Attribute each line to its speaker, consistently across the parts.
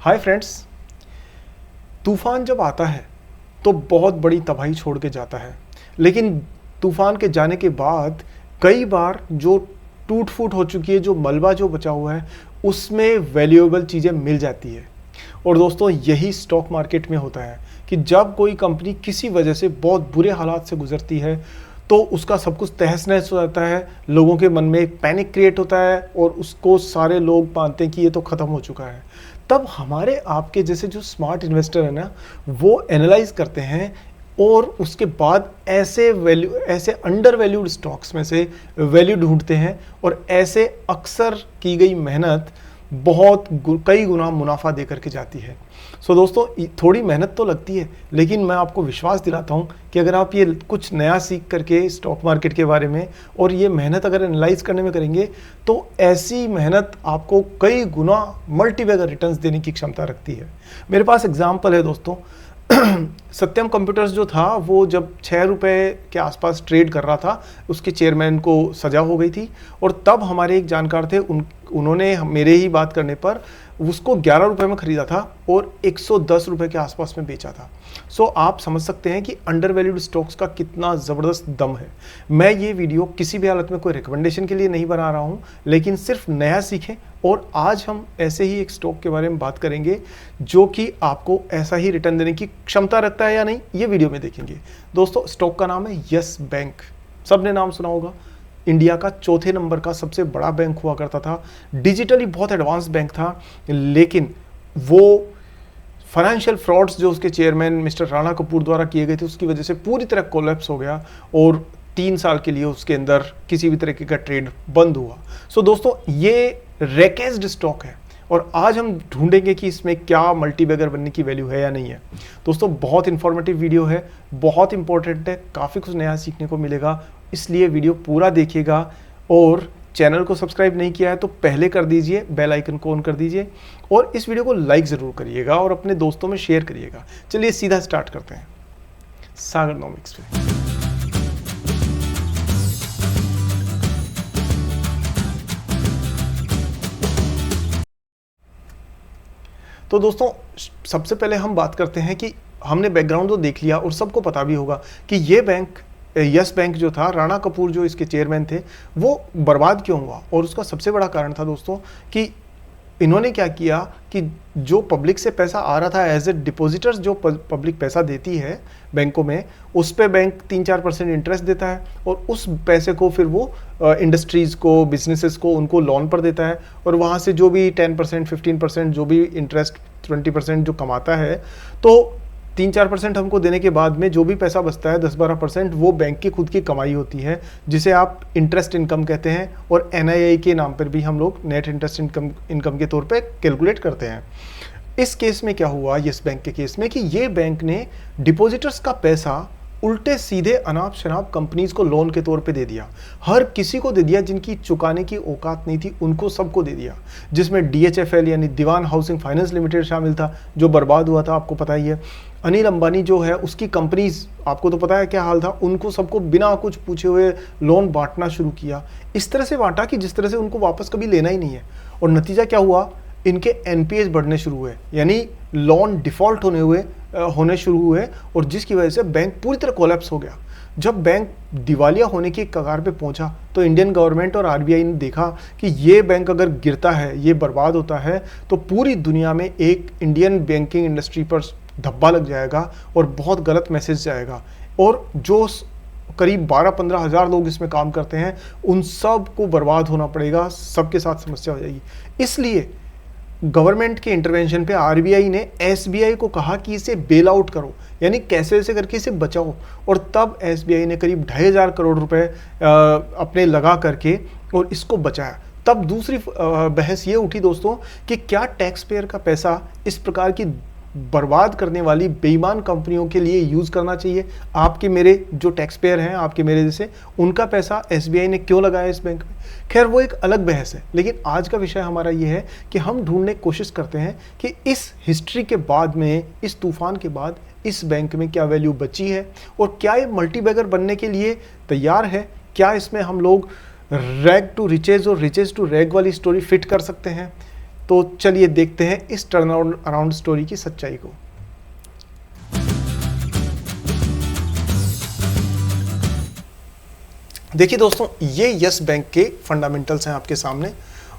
Speaker 1: Hi friends. तूफान जब आता है तो बहुत बड़ी तबाही छोड़ के जाता है, लेकिन तूफान के जाने के बाद कई बार जो टूट फूट हो चुकी है, जो मलबा जो बचा हुआ है, उसमें वैल्यूएबल चीज़ें मिल जाती है। और दोस्तों, यही स्टॉक मार्केट में होता है कि जब कोई कंपनी किसी वजह से बहुत बुरे हालात से गुजरती है तो उसका सब कुछ तहस नहस हो जाता है। लोगों के मन में एक पैनिक क्रिएट होता है और उसको सारे लोग मानते हैं कि ये तो ख़त्म हो चुका है। तब हमारे आपके जैसे जो स्मार्ट इन्वेस्टर है ना, वो एनालाइज करते हैं और उसके बाद ऐसे अंडर वैल्यूड स्टॉक्स में से वैल्यू ढूंढते हैं और ऐसे अक्सर की गई मेहनत कई गुना मुनाफा दे करके जाती है। सो दोस्तों, थोड़ी मेहनत तो लगती है, लेकिन मैं आपको विश्वास दिलाता हूँ कि अगर आप ये कुछ नया सीख करके स्टॉक मार्केट के बारे में और ये मेहनत अगर एनालाइज करने में करेंगे तो ऐसी मेहनत आपको कई गुना मल्टीबैगर रिटर्न्स देने की क्षमता रखती है। मेरे पास एग्जाम्पल है दोस्तों। सत्यम कंप्यूटर्स जो था वो जब 6 रुपये के आसपास ट्रेड कर रहा था, उसके चेयरमैन को सजा हो गई थी और तब हमारे एक जानकार थे, उन्होंने मेरे ही बात करने पर उसको 11 रुपये में ख़रीदा था और 110 रुपये के आसपास में बेचा था। सो आप समझ सकते हैं कि अंडर वैल्यूड स्टॉक्स का कितना ज़बरदस्त दम है। मैं ये वीडियो किसी भी हालत में कोई रिकमेंडेशन के लिए नहीं बना रहा हूँ, लेकिन सिर्फ नया सीखें। और आज हम ऐसे ही एक स्टॉक के बारे में बात करेंगे जो कि आपको ऐसा ही रिटर्न देने की क्षमता रखता है या नहीं, ये वीडियो में देखेंगे। दोस्तों, स्टॉक का नाम है यस बैंक। सबने नाम सुना होगा। इंडिया का चौथे नंबर का सबसे बड़ा बैंक हुआ करता था। डिजिटली बहुत एडवांस बैंक था, लेकिन वो फाइनेंशियल फ्रॉड्स जो उसके चेयरमैन मिस्टर राणा कपूर द्वारा किए गए थे, उसकी वजह से पूरी तरह कोलैप्स हो गया और 3 साल के लिए उसके अंदर किसी भी तरीके का ट्रेड बंद हुआ। सो दोस्तों, ये रैकेज्ड स्टॉक है और आज हम ढूंढेंगे कि इसमें क्या मल्टीबैगर बनने की वैल्यू है या नहीं है। दोस्तों, बहुत इंफॉर्मेटिव वीडियो है, बहुत इंपॉर्टेंट है, काफ़ी कुछ नया सीखने को मिलेगा, इसलिए वीडियो पूरा देखिएगा। और चैनल को सब्सक्राइब नहीं किया है तो पहले कर दीजिए, बेल आइकन को ऑन कर दीजिए और इस वीडियो को लाइक ज़रूर करिएगा और अपने दोस्तों में शेयर करिएगा। चलिए सीधा स्टार्ट करते हैं सागरनॉमिक्स पे। तो दोस्तों, सबसे पहले हम बात करते हैं कि हमने बैकग्राउंड तो देख लिया और सबको पता भी होगा कि ये बैंक यस बैंक जो था, राणा कपूर जो इसके चेयरमैन थे, वो बर्बाद क्यों हुआ। और उसका सबसे बड़ा कारण था दोस्तों कि इन्होंने क्या किया कि जो पब्लिक से पैसा आ रहा था एज ए डिपॉजिटर्स, जो पब्लिक पैसा देती है बैंकों में, उस पे बैंक 3-4% इंटरेस्ट देता है और उस पैसे को फिर वो इंडस्ट्रीज़ को, बिजनेसेस को, उनको लोन पर देता है और वहाँ से जो भी 10%, 15% जो भी इंटरेस्ट, 20% जो कमाता है, तो 3-4% हमको देने के बाद में जो भी पैसा बचता है 10-12% वो बैंक की खुद की कमाई होती है, जिसे आप इंटरेस्ट इनकम कहते हैं और NII के नाम पर भी हम लोग नेट इंटरेस्ट इनकम के तौर पे कैलकुलेट करते हैं। इस केस में क्या हुआ, यस बैंक के केस में, कि ये बैंक ने डिपॉजिटर्स का पैसा उल्टे सीधे अनाप शनाप कंपनीज को लोन के तौर पे दे दिया। हर किसी को दे दिया जिनकी चुकाने की औकात नहीं थी, उनको सबको दे दिया, जिसमें DHFL यानी दीवान हाउसिंग फाइनेंस लिमिटेड शामिल था, जो बर्बाद हुआ था, आपको पता ही है। अनिल अंबानी जो है, उसकी कंपनीज, आपको तो पता है क्या हाल था, उनको सबको बिना कुछ पूछे हुए लोन बांटना शुरू किया। इस तरह से बांटा कि जिस तरह से उनको वापस कभी लेना ही नहीं है। और नतीजा क्या हुआ, इनके NPAs बढ़ने शुरू हुए, यानी लोन डिफ़ॉल्ट होने शुरू हुए और जिसकी वजह से बैंक पूरी तरह कोलैप्स हो गया। जब बैंक दिवालिया होने की कगार पे पहुंचा तो इंडियन गवर्नमेंट और RBI ने देखा कि ये बैंक अगर गिरता है, ये बर्बाद होता है, तो पूरी दुनिया में एक इंडियन बैंकिंग इंडस्ट्री पर धब्बा लग जाएगा और बहुत गलत मैसेज जाएगा और जो करीब 12-15 हज़ार लोग इसमें काम करते हैं, उन सब को बर्बाद होना पड़ेगा, सबके साथ समस्या हो जाएगी। इसलिए गवर्नमेंट के इंटरवेंशन पे RBI ने SBI को कहा कि इसे बेल आउट करो, यानी कैसे ऐसे करके इसे बचाओ। और तब SBI ने करीब 2,500 करोड़ रुपए अपने लगा करके और इसको बचाया। तब दूसरी बहस ये उठी दोस्तों कि क्या टैक्स पेयर का पैसा इस प्रकार की बर्बाद करने वाली बेईमान कंपनियों के लिए यूज़ करना चाहिए। आपके मेरे जो टैक्स पेयर हैं, आपके मेरे जैसे, उनका पैसा SBI ने क्यों लगाया इस बैंक में। खैर, वो एक अलग बहस है, लेकिन आज का विषय हमारा ये है कि हम ढूंढने की कोशिश करते हैं कि इस हिस्ट्री के बाद में, इस तूफान के बाद इस बैंक में क्या वैल्यू बची है और क्या ये मल्टीबैगर बनने के लिए तैयार है। क्या इसमें हम लोग रैग टू रिचेज और रिचेज टू रैग वाली स्टोरी फिट कर सकते हैं। तो चलिए देखते हैं इस टर्न अराउंड स्टोरी की सच्चाई को। देखिए दोस्तों, ये यस बैंक के फंडामेंटल्स हैं आपके सामने,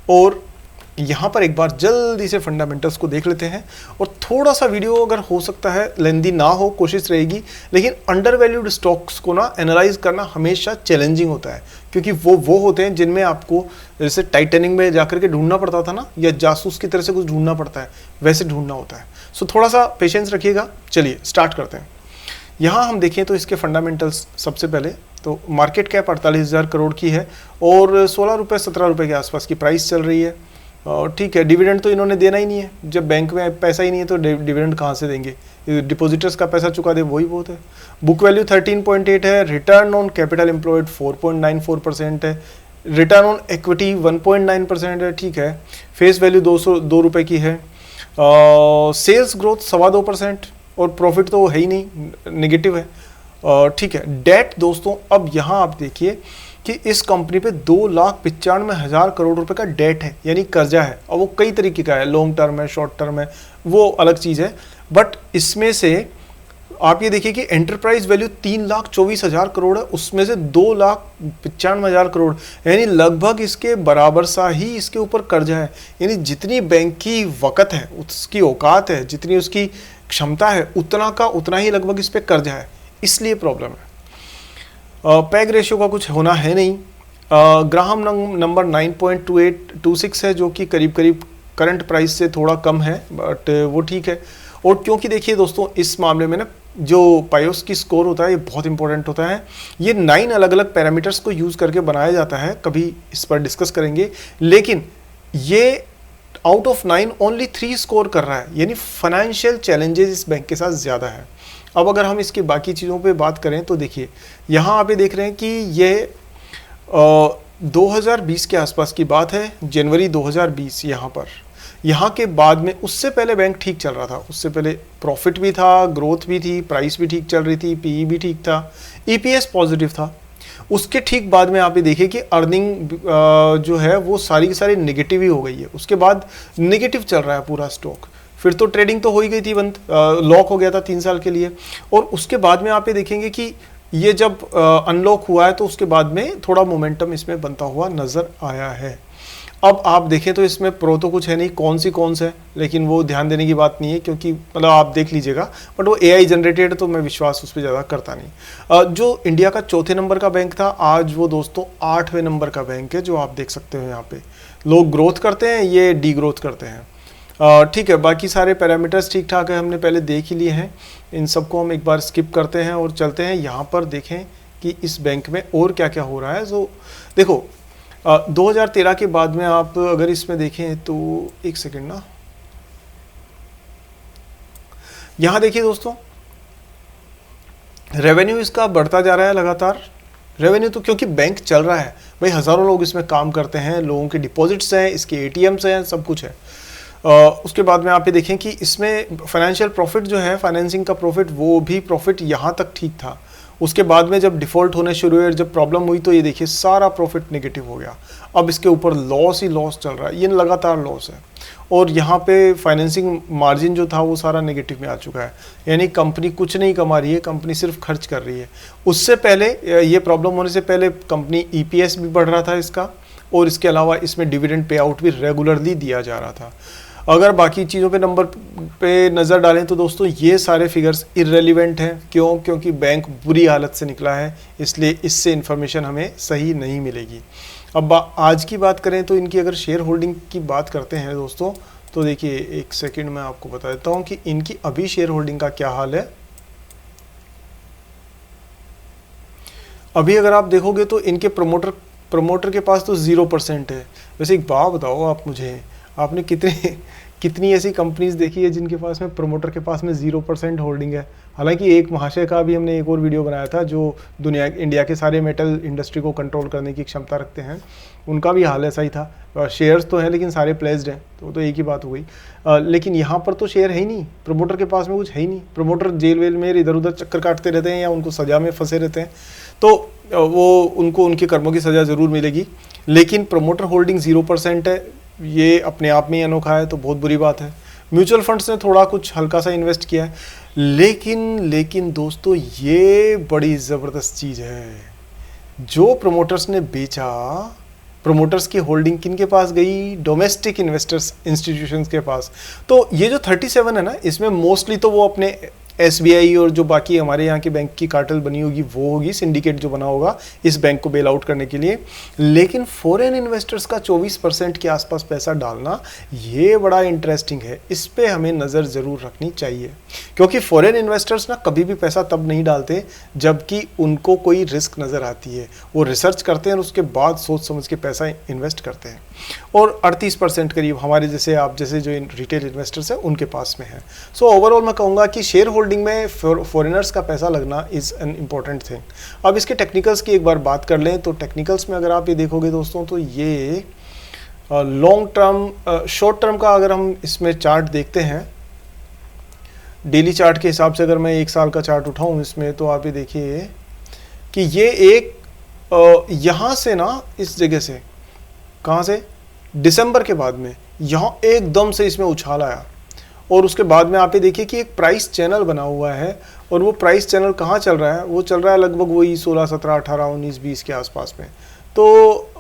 Speaker 1: और यहाँ पर एक बार जल्दी से फंडामेंटल्स को देख लेते हैं। और थोड़ा सा वीडियो अगर हो सकता है लेंदी ना हो, कोशिश रहेगी, लेकिन अंडर वैल्यूड स्टॉक्स को ना एनालाइज करना हमेशा चैलेंजिंग होता है, क्योंकि वो होते हैं जिनमें आपको जैसे टाइटनिंग में जाकर के ढूंढना पड़ता था ना, या जासूस की तरह से कुछ ढूंढना पड़ता है, वैसे ढूंढना होता है। सो थोड़ा सा पेशेंस रखिएगा। चलिए स्टार्ट करते हैं। यहाँ हम देखें तो इसके फंडामेंटल्स सबसे पहले तो मार्केट कैप 48,000 करोड़ की है और 16 रुपये 17 रुपये के आसपास की प्राइस चल रही है। और ठीक है, डिविडेंड तो इन्होंने देना ही नहीं है, जब बैंक में पैसा ही नहीं है तो डिविडेंड कहाँ से देंगे, डिपॉजिटर्स का पैसा चुका दे वही बहुत है। बुक वैल्यू 13.8 है, रिटर्न ऑन कैपिटल एम्प्लॉयड 4.94% है, रिटर्न ऑन इक्विटी 1.9% है। ठीक है, फेस वैल्यू 202 रुपये की है, सेल्स ग्रोथ 2.25% और प्रॉफिट तो है ही नहीं, नेगेटिव है। ठीक है, डेट दोस्तों अब यहाँ आप देखिए कि इस कंपनी पे 2,95,000 करोड़ रुपए का डेट है, यानी कर्जा है, और वो कई तरीके का है, लॉन्ग टर्म है, शॉर्ट टर्म है, वो अलग चीज़ है। बट इसमें से आप ये देखिए कि एंटरप्राइज वैल्यू 3,24,000 करोड़ है, उसमें से 2,95,000 करोड़, यानी लगभग इसके बराबर सा ही इसके ऊपर कर्जा है। यानी जितनी बैंक की वक़्त है, उसकी औकात है, जितनी उसकी क्षमता है, उतना का उतना ही लगभग इस पर कर्जा है, इसलिए प्रॉब्लम है। पैग रेशियो का कुछ होना है नहीं। ग्राहम नंबर 9.2826 है, जो कि करीब करीब करंट प्राइस से थोड़ा कम है, बट वो ठीक है। और क्योंकि देखिए दोस्तों, इस मामले में ना जो पायोस की स्कोर होता है ये बहुत इंपॉर्टेंट होता है। ये 9 अलग अलग पैरामीटर्स को यूज़ करके बनाया जाता है, कभी इस पर डिस्कस करेंगे, लेकिन ये आउट ऑफ 9 ओनली 3 स्कोर कर रहा है, यानी फाइनेंशियल चैलेंजेस इस बैंक के साथ ज़्यादा है। अब अगर हम इसकी बाकी चीज़ों पे बात करें तो देखिए, यहाँ आप ये देख रहे हैं कि ये 2020 के आसपास की बात है, जनवरी 2020। यहाँ के बाद में, उससे पहले बैंक ठीक चल रहा था, उससे पहले प्रॉफिट भी था, ग्रोथ भी थी, प्राइस भी ठीक चल रही थी, पीई भी ठीक था, ईपीएस पॉजिटिव था। उसके ठीक बाद में आप ये देखिए कि अर्निंग जो है वो सारी की सारी नेगेटिव ही हो गई है। उसके बाद नेगेटिव चल रहा है पूरा स्टॉक। फिर तो ट्रेडिंग तो हो ही गई थी बंद, लॉक हो गया था 3 साल के लिए। और उसके बाद में आप ये देखेंगे कि ये जब अनलॉक हुआ है तो उसके बाद में थोड़ा मोमेंटम इसमें बनता हुआ नज़र आया है। अब आप देखें तो इसमें प्रो तो कुछ है नहीं, कौन से है, लेकिन वो ध्यान देने की बात नहीं है, क्योंकि मतलब आप देख लीजिएगा, बट वो एआई जनरेटेड, तो मैं विश्वास उस पर ज़्यादा करता नहीं। जो इंडिया का 4थे नंबर का बैंक था, आज वो दोस्तों 8वें नंबर का बैंक है, जो आप देख सकते हो यहाँ पे। लोग ग्रोथ करते हैं, ये डी ग्रोथ करते हैं। ठीक है, बाकी सारे पैरामीटर्स ठीक ठाक है, हमने पहले देख ही लिए हैं। इन सबको हम एक बार स्किप करते हैं और चलते हैं यहाँ पर, देखें कि इस बैंक में और क्या क्या हो रहा है। तो देखो 2013 के बाद में आप अगर इसमें देखें तो, एक सेकेंड ना, यहाँ देखिए दोस्तों, रेवेन्यू इसका बढ़ता जा रहा है लगातार। रेवेन्यू तो क्योंकि बैंक चल रहा है भाई, हज़ारों लोग इसमें काम करते हैं, लोगों के डिपॉजिट्स हैं, इसके एटीएम्स हैं, सब कुछ है। उसके बाद में आप ये देखें कि इसमें फाइनेंशियल प्रॉफिट जो है, फाइनेंसिंग का प्रॉफिट, वो भी प्रॉफिट यहाँ तक ठीक था। उसके बाद में जब डिफ़ॉल्ट होने शुरू हुए, जब प्रॉब्लम हुई, तो ये देखिए सारा प्रॉफिट नेगेटिव हो गया। अब इसके ऊपर लॉस ही लॉस चल रहा है, ये लगातार लॉस है। और यहाँ पे फाइनेंसिंग मार्जिन जो था वो सारा नेगेटिव में आ चुका है, यानी कंपनी कुछ नहीं कमा रही है, कंपनी सिर्फ खर्च कर रही है। उससे पहले, ये प्रॉब्लम होने से पहले, कंपनी ईपीएस भी बढ़ रहा था इसका, और इसके अलावा इसमें डिविडेंड पे आउट भी रेगुलरली दिया जा रहा था। अगर बाकी चीज़ों पे नंबर पे नज़र डालें तो दोस्तों ये सारे फिगर्स इररेलेवेंट हैं। क्यों? क्योंकि बैंक बुरी हालत से निकला है, इसलिए इससे इन्फॉर्मेशन हमें सही नहीं मिलेगी। अब आज की बात करें तो इनकी अगर शेयर होल्डिंग की बात करते हैं दोस्तों, तो देखिए एक सेकंड में आपको बता देता हूँ कि इनकी अभी शेयर होल्डिंग का क्या हाल है। अभी अगर आप देखोगे तो इनके प्रमोटर के पास तो 0% है। वैसे एक बात बताओ आप मुझे, आपने कितनी ऐसी कंपनीज देखी है जिनके पास में प्रमोटर के पास में 0% होल्डिंग है। हालांकि एक महाशय का भी हमने एक और वीडियो बनाया था जो इंडिया के सारे मेटल इंडस्ट्री को कंट्रोल करने की क्षमता रखते हैं, उनका भी हाल ऐसा ही था। शेयर्स तो हैं लेकिन सारे प्लेस्ड हैं, तो एक ही बात हो गई। लेकिन यहाँ पर तो शेयर है ही नहीं, प्रमोटर के पास में कुछ है ही नहीं। प्रमोटर जेल वेल में इधर उधर चक्कर काटते रहते हैं या उनको सज़ा में फंसे रहते हैं, तो वो उनको उनके कर्मों की सज़ा ज़रूर मिलेगी। लेकिन प्रमोटर होल्डिंग 0% है, ये अपने आप में ही अनोखा है, तो बहुत बुरी बात है। म्यूचुअल फंड्स ने थोड़ा कुछ हल्का सा इन्वेस्ट किया है, लेकिन दोस्तों ये बड़ी ज़बरदस्त चीज़ है। जो प्रमोटर्स ने बेचा, प्रमोटर्स की होल्डिंग किन के पास गई? डोमेस्टिक इन्वेस्टर्स इंस्टीट्यूशंस के पास। तो ये जो 37 है ना, इसमें मोस्टली तो वो अपने SBI और जो बाकी हमारे यहाँ के बैंक की कार्टेल बनी होगी वो होगी, सिंडिकेट जो बना होगा इस बैंक को बेल आउट करने के लिए। लेकिन फॉरेन इन्वेस्टर्स का 24% के आसपास पैसा डालना ये बड़ा इंटरेस्टिंग है, इस पे हमें नज़र ज़रूर रखनी चाहिए, क्योंकि फॉरेन इन्वेस्टर्स ना कभी भी पैसा तब नहीं डालते जबकि उनको कोई रिस्क नज़र आती है। वो रिसर्च करते हैं और उसके बाद सोच समझ के पैसा इन्वेस्ट करते हैं। और 38% करीब हमारे जैसे आप जैसे जो रिटेल इन्वेस्टर्स हैं उनके पास में है। सो ओवरऑल मैं कहूँगा कि शेयर होल्डिंग में फॉरेनर्स का पैसा लगना इज़ एन इम्पॉर्टेंट थिंग। अब इसके टेक्निकल्स की एक बार बात कर लें तो टेक्निकल्स में अगर आप ये देखोगे दोस्तों, तो ये लॉन्ग टर्म, शॉर्ट टर्म का अगर हम इसमें चार्ट देखते हैं, डेली चार्ट के हिसाब से अगर मैं 1 साल का चार्ट उठाऊं इसमें, तो आप ये देखिए कि ये एक यहाँ से ना, इस जगह से, कहाँ से, दिसंबर के बाद में यहाँ एकदम से इसमें उछाल आया और उसके बाद में आप ये देखिए कि एक प्राइस चैनल बना हुआ है। और वो प्राइस चैनल कहाँ चल रहा है? वो चल रहा है लगभग वही 16, 17, 18, 19, 20 के आसपास में। तो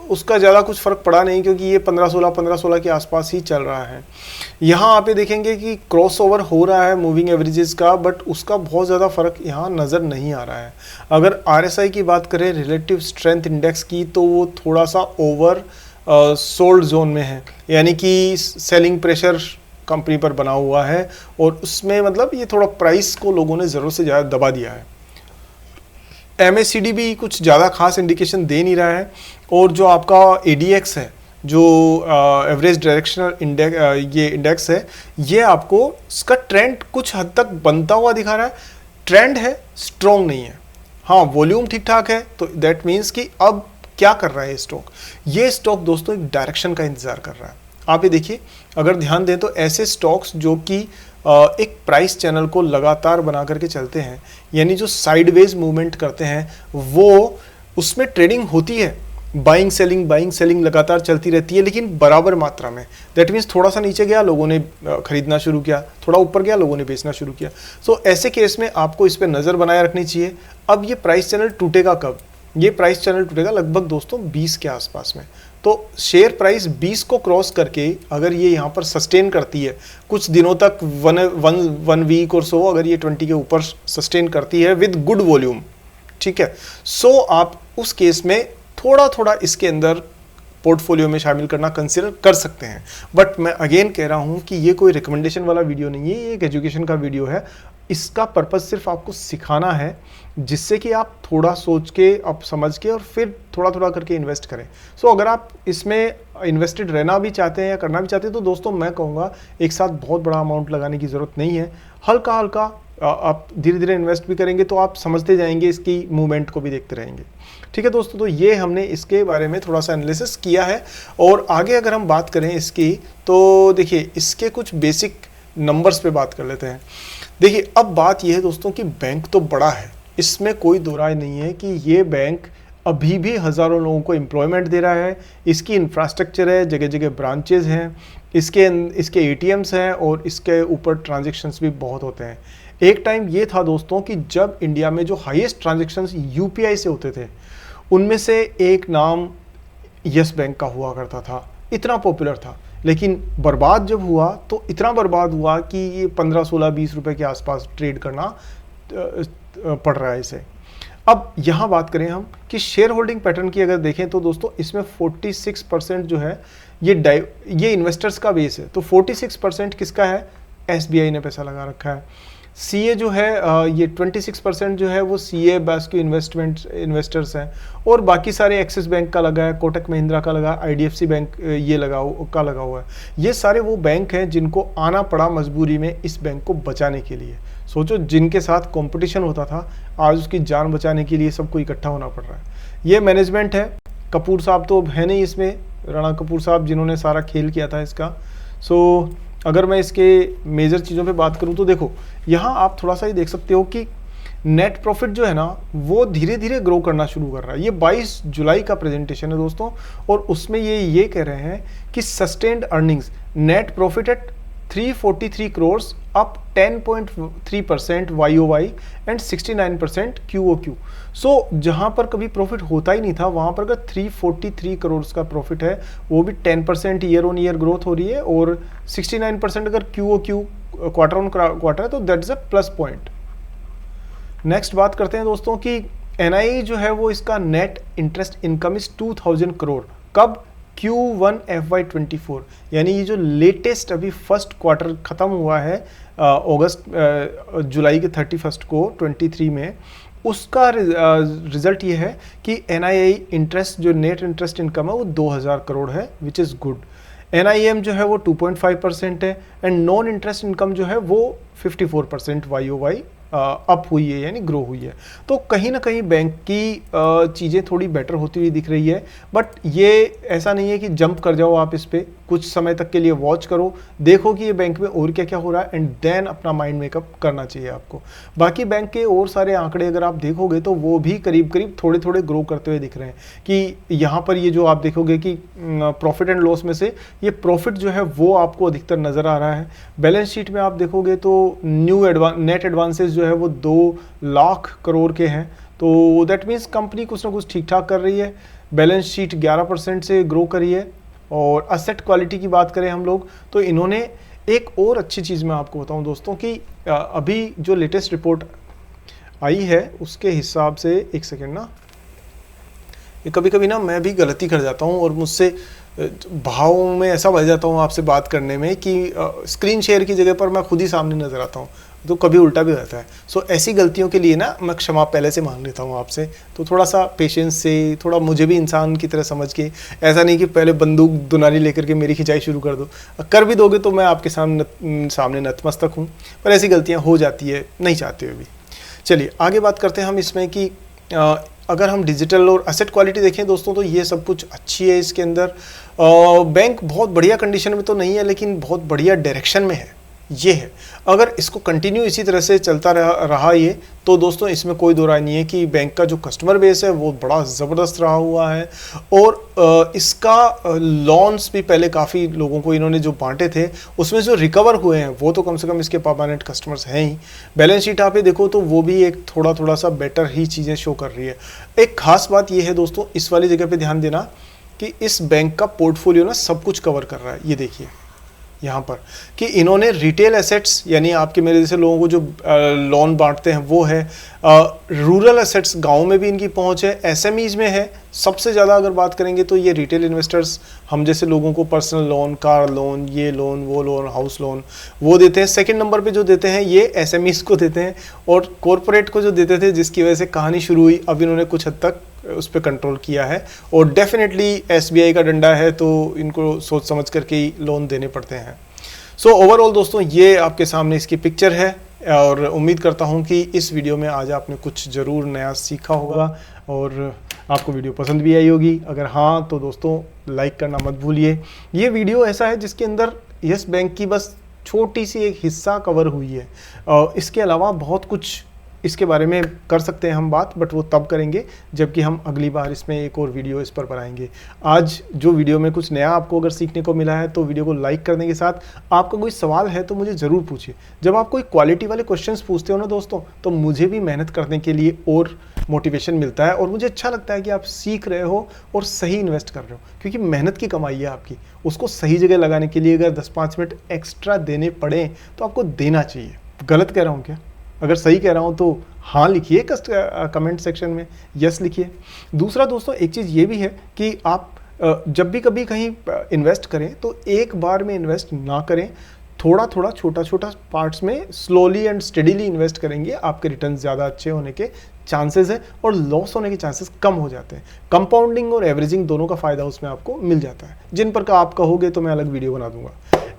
Speaker 1: उसका ज़्यादा कुछ फ़र्क पड़ा नहीं, क्योंकि ये 15-16 के आसपास ही चल रहा है। यहाँ आप ये देखेंगे कि क्रॉस ओवर हो रहा है मूविंग एवरेजेस का, बट उसका बहुत ज़्यादा फ़र्क यहाँ नज़र नहीं आ रहा है। अगर RSI की बात करें, रिलेटिव स्ट्रेंथ इंडेक्स की, तो वो थोड़ा सा ओवर सोल्ड जोन में है, यानी कि सेलिंग प्रेशर कंपनी पर बना हुआ है और उसमें मतलब ये थोड़ा प्राइस को लोगों ने ज़रूरत से ज़्यादा दबा दिया है। MACD भी कुछ ज़्यादा खास इंडिकेशन दे नहीं रहा है। और जो आपका ADX है, जो एवरेज डायरेक्शनल इंडेक्स, ये इंडेक्स है, ये आपको इसका ट्रेंड कुछ हद तक बनता हुआ दिखा रहा है। ट्रेंड है, स्ट्रॉन्ग नहीं है। हाँ, वॉल्यूम ठीक ठाक है, तो दैट मीन्स कि अब क्या कर रहा है स्टॉक? ये स्टॉक दोस्तों एक डायरेक्शन का इंतजार कर रहा है। आप ये देखिए, अगर ध्यान दें तो ऐसे स्टॉक्स जो कि एक प्राइस चैनल को लगातार बना करके चलते हैं, यानी जो साइडवेज मूवमेंट करते हैं, वो उसमें ट्रेडिंग होती है, बाइंग सेलिंग लगातार चलती रहती है, लेकिन बराबर मात्रा में। दैट मीन्स थोड़ा सा नीचे गया, लोगों ने खरीदना शुरू किया, थोड़ा ऊपर गया, लोगों ने बेचना शुरू किया। सो ऐसे केस में आपको इस पर नज़र बनाए रखनी चाहिए। अब ये प्राइस चैनल टूटेगा कब? ये प्राइस चैनल टूटेगा लगभग दोस्तों 20 के आसपास में। तो शेयर प्राइस 20 को क्रॉस करके अगर ये यहाँ पर सस्टेन करती है कुछ दिनों तक, वन वीक और सो, अगर ये 20 के ऊपर सस्टेन करती है विद गुड वॉल्यूम, ठीक है, सो आप उस केस में थोड़ा थोड़ा इसके अंदर पोर्टफोलियो में शामिल करना कंसिडर कर सकते हैं। बट मैं अगेन कह रहा हूँ कि ये कोई रिकमेंडेशन वाला वीडियो नहीं है, ये एक एजुकेशन का वीडियो है। इसका पर्पज़ सिर्फ आपको सिखाना है, जिससे कि आप थोड़ा सोच के, आप समझ के और फिर थोड़ा थोड़ा करके इन्वेस्ट करें। सो अगर आप इसमें इन्वेस्टेड रहना भी चाहते हैं या करना भी चाहते हैं, तो दोस्तों मैं कहूँगा एक साथ बहुत बड़ा अमाउंट लगाने की ज़रूरत नहीं है। हल्का हल्का आप धीरे धीरे इन्वेस्ट भी करेंगे तो आप समझते जाएंगे, इसकी मूवमेंट को भी देखते रहेंगे। ठीक है दोस्तों, तो ये हमने इसके बारे में थोड़ा सा एनालिसिस किया है। और आगे अगर हम बात करें इसकी, तो देखिए इसके कुछ बेसिक नंबर्स पे बात कर लेते हैं। देखिए अब बात यह है दोस्तों कि बैंक तो बड़ा है, इसमें कोई दो राय नहीं है कि ये बैंक अभी भी हज़ारों लोगों को एम्प्लॉयमेंट दे रहा है। इसकी इंफ्रास्ट्रक्चर है, जगह जगह ब्रांचेज हैं, इसके ATMs हैं और इसके ऊपर ट्रांजेक्शन्स भी बहुत होते हैं। एक टाइम ये था दोस्तों कि जब इंडिया में जो हाईएस्ट ट्रांजेक्शन्स UPI से होते थे, उनमें से एक नाम यस बैंक का हुआ करता था, इतना पॉपुलर था। लेकिन बर्बाद जब हुआ तो इतना बर्बाद हुआ कि ये 15, 16, 20 रुपए के आसपास ट्रेड करना पड़ रहा है इसे। अब यहाँ बात करें हम कि शेयर होल्डिंग पैटर्न की अगर देखें तो दोस्तों इसमें 46% जो है ये इन्वेस्टर्स का बेस है। तो 46% किसका है? SBI ने पैसा लगा रखा है। CA जो है ये 26% जो है वो CA बास्क्यू इन्वेस्टर्स हैं और बाकी सारे एक्सिस बैंक का लगा है, कोटक महिंद्रा का लगा, IDFC बैंक ये लगा हुआ है। ये सारे वो बैंक हैं जिनको आना पड़ा मजबूरी में इस बैंक को बचाने के लिए। सोचो, जिनके साथ कंपटीशन होता था, आज उसकी जान बचाने के लिए सबको इकट्ठा होना पड़ रहा है। ये मैनेजमेंट है, कपूर साहब तो है नहीं इसमें, राणा कपूर साहब जिन्होंने सारा खेल किया था इसका। सो अगर मैं इसके मेजर चीज़ों पे बात करूं तो देखो यहाँ आप थोड़ा सा ही देख सकते हो कि नेट प्रॉफिट जो है ना वो धीरे धीरे ग्रो करना शुरू कर रहा है। ये 22 जुलाई का प्रेजेंटेशन है दोस्तों, और उसमें ये कह रहे हैं कि sustained earnings, net profit at 343 crore, up 10.3% YOY and 69% QOQ। So जहां पर कभी प्रॉफिट होता ही नहीं था, वहां पर अगर 343 करोड़ का प्रॉफिट है, वो भी 10% ईयर ऑन ईयर ग्रोथ हो रही है, और 69% अगर QOQ क्वार्टर ऑन क्वार्टर है, तो that is a plus point. Next बात करते हैं दोस्तों कि NII जो है वो इसका net interest income is 2000 crore. कब? Q1 FY24, यानी ये जो लेटेस्ट अभी फर्स्ट क्वार्टर खत्म हुआ है जुलाई के 31 को 23 में, उसका रिजल्ट ये है कि NII इंटरेस्ट जो नेट इंटरेस्ट इनकम है वो 2000 करोड़ है, विच इज़ गुड। NIM जो है वो 2.5% है, एंड नॉन इंटरेस्ट इनकम जो है वो 54% YOY अप हुई है, यानी ग्रो हुई है। तो कहीं ना कहीं बैंक की चीज़ें थोड़ी बेटर होती हुई दिख रही है, बट ये ऐसा नहीं है कि जंप कर जाओ आप इस पर। कुछ समय तक के लिए वॉच करो, देखो कि ये बैंक में और क्या क्या हो रहा है, एंड देन अपना माइंड मेकअप करना चाहिए आपको। बाकी बैंक के और सारे आंकड़े अगर आप देखोगे तो वो भी करीब करीब थोड़े थोड़े ग्रो करते हुए दिख रहे हैं। कि यहाँ पर ये जो आप देखोगे कि प्रॉफिट एंड लॉस में से ये प्रॉफिट जो है वो आपको अधिकतर नज़र आ रहा है। बैलेंस शीट में आप देखोगे तो नेट एडवांसेस जो है वो 2 लाख करोड़ के हैं, तो दैट मीन्स कंपनी कुछ ना कुछ ठीक ठाक कर रही है। बैलेंस शीट 11% से ग्रो करी है। और असेट क्वालिटी की बात करें हम लोग, तो इन्होंने एक और अच्छी चीज़ मैं आपको बताऊं दोस्तों कि अभी जो लेटेस्ट रिपोर्ट आई है उसके हिसाब से, एक सेकेंड ना, ये कभी कभी ना मैं भी गलती कर जाता हूं और मुझसे भाव में ऐसा बह जाता हूं आपसे बात करने में कि स्क्रीन शेयर की जगह पर मैं खुद ही सामने नज़र आता हूं, तो कभी उल्टा भी रहता है। सो ऐसी गलतियों के लिए ना मैं क्षमा पहले से मांग लेता हूँ आपसे, तो थोड़ा सा पेशेंस से, थोड़ा मुझे भी इंसान की तरह समझ के, ऐसा नहीं कि पहले बंदूक दुनाली लेकर के मेरी खिंचाई शुरू कर दो। कर भी दोगे तो मैं आपके सामने नतमस्तक हूँ, पर ऐसी गलतियाँ हो जाती है नहीं चाहते हुए भी। चलिए आगे बात करते हैं हम इसमें कि अगर हम डिजिटल और एसेट क्वालिटी देखें दोस्तों, तो ये सब कुछ अच्छी है इसके अंदर। बैंक बहुत बढ़िया कंडीशन में तो नहीं है, लेकिन बहुत बढ़िया डायरेक्शन में है, ये है। अगर इसको कंटिन्यू इसी तरह से चलता रहा ये, तो दोस्तों इसमें कोई दो राय नहीं है कि बैंक का जो कस्टमर बेस है वो बड़ा ज़बरदस्त रहा हुआ है। और इसका लोन्स भी पहले काफ़ी लोगों को इन्होंने जो बांटे थे उसमें जो रिकवर हुए हैं वो तो कम से कम इसके परमानेंट कस्टमर्स हैं ही। बैलेंस शीट आप देखो तो वो भी एक थोड़ा सा बेटर ही चीज़ें शो कर रही है। एक खास बात ये है दोस्तों, इस वाली जगह पर ध्यान देना कि इस बैंक का पोर्टफोलियो ना सब कुछ कवर कर रहा है। ये देखिए यहाँ पर कि इन्होंने रिटेल एसेट्स, यानी आपके मेरे जैसे लोगों को जो लोन बांटते हैं वो है, रूरल एसेट्स गांव में भी इनकी पहुंच है, एसएमईज में है। सबसे ज़्यादा अगर बात करेंगे तो ये रिटेल इन्वेस्टर्स, हम जैसे लोगों को पर्सनल लोन, कार लोन, ये लोन, वो लोन, हाउस लोन वो देते हैं। सेकंड नंबर पे जो देते हैं ये एसएमईज को देते हैं, और कॉरपोरेट को जो देते थे, जिसकी वजह से कहानी शुरू हुई, अब इन्होंने कुछ हद तक उस पर कंट्रोल किया है। और डेफिनेटली एसबीआई का डंडा है तो इनको सोच समझ करके ही लोन देने पड़ते हैं। सो ओवरऑल दोस्तों ये आपके सामने इसकी पिक्चर है, और उम्मीद करता हूँ कि इस वीडियो में आज आपने कुछ ज़रूर नया सीखा होगा और आपको वीडियो पसंद भी आई होगी। अगर हाँ तो दोस्तों लाइक करना मत भूलिए। ये वीडियो ऐसा है जिसके अंदर यस बैंक की बस छोटी सी एक हिस्सा कवर हुई है, और इसके अलावा बहुत कुछ इसके बारे में कर सकते हैं हम बात, बट वो तब करेंगे जबकि हम अगली बार इसमें एक और वीडियो इस पर बनाएंगे। आज जो वीडियो में कुछ नया आपको अगर सीखने को मिला है तो वीडियो को लाइक करने के साथ आपका कोई सवाल है तो मुझे ज़रूर पूछिए। जब आप कोई क्वालिटी वाले क्वेश्चंस पूछते हो ना दोस्तों, तो मुझे भी मेहनत करने के लिए और मोटिवेशन मिलता है, और मुझे अच्छा लगता है कि आप सीख रहे हो और सही इन्वेस्ट कर रहे हो, क्योंकि मेहनत की कमाई है आपकी, उसको सही जगह लगाने के लिए अगर 10-5 मिनट एक्स्ट्रा देने पड़े तो आपको देना चाहिए। गलत कह रहा हूँ क्या? अगर सही कह रहा हूँ तो हाँ लिखिए कमेंट सेक्शन में, यस लिखिए। दूसरा दोस्तों एक चीज़ ये भी है कि आप जब भी कभी कहीं इन्वेस्ट करें तो एक बार में इन्वेस्ट ना करें, थोड़ा थोड़ा छोटा छोटा पार्ट्स में स्लोली एंड स्टेडीली इन्वेस्ट करेंगे, आपके रिटर्न ज़्यादा अच्छे होने के चांसेस है और लॉस होने के चांसेस कम हो जाते हैं। कंपाउंडिंग और एवरेजिंग दोनों का फ़ायदा उसमें आपको मिल जाता है। जिन पर का आप कहोगे तो मैं अलग वीडियो बना दूंगा।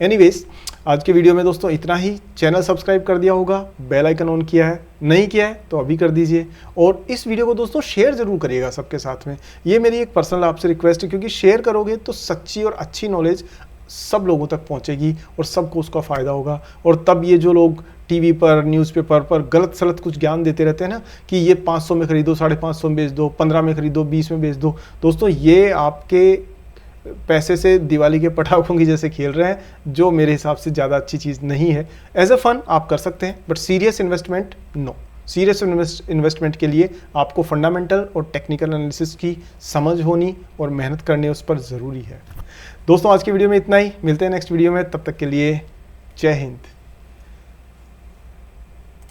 Speaker 1: एनीवेज आज के वीडियो में दोस्तों इतना ही। चैनल सब्सक्राइब कर दिया होगा, बेल आइकन ऑन किया है, नहीं किया है तो अभी कर दीजिए, और इस वीडियो को दोस्तों शेयर जरूर करिएगा सबके साथ में। ये मेरी एक पर्सनल आपसे रिक्वेस्ट है, क्योंकि शेयर करोगे तो सच्ची और अच्छी नॉलेज सब लोगों तक पहुंचेगी और सबको उसका फ़ायदा होगा। और तब ये जो लोग टीवी पर, न्यूज़पेपर पर गलत सलत कुछ ज्ञान देते रहते हैं ना कि ये 500 में खरीदो, 550 में बेच दो, 15 में खरीदो, 20 में बेच दो, दोस्तों ये आपके पैसे से दिवाली के पटाखों की जैसे खेल रहे हैं, जो मेरे हिसाब से ज़्यादा अच्छी चीज़ नहीं है। एज अ फन आप कर सकते हैं, but serious investment no. Serious investment के लिए आपको फंडामेंटल और टेक्निकल एनालिसिस की समझ होनी और मेहनत करनी उस पर ज़रूरी है। दोस्तों आज की वीडियो में इतना ही, मिलते हैं नेक्स्ट वीडियो में, तब तक के लिए जय हिंद।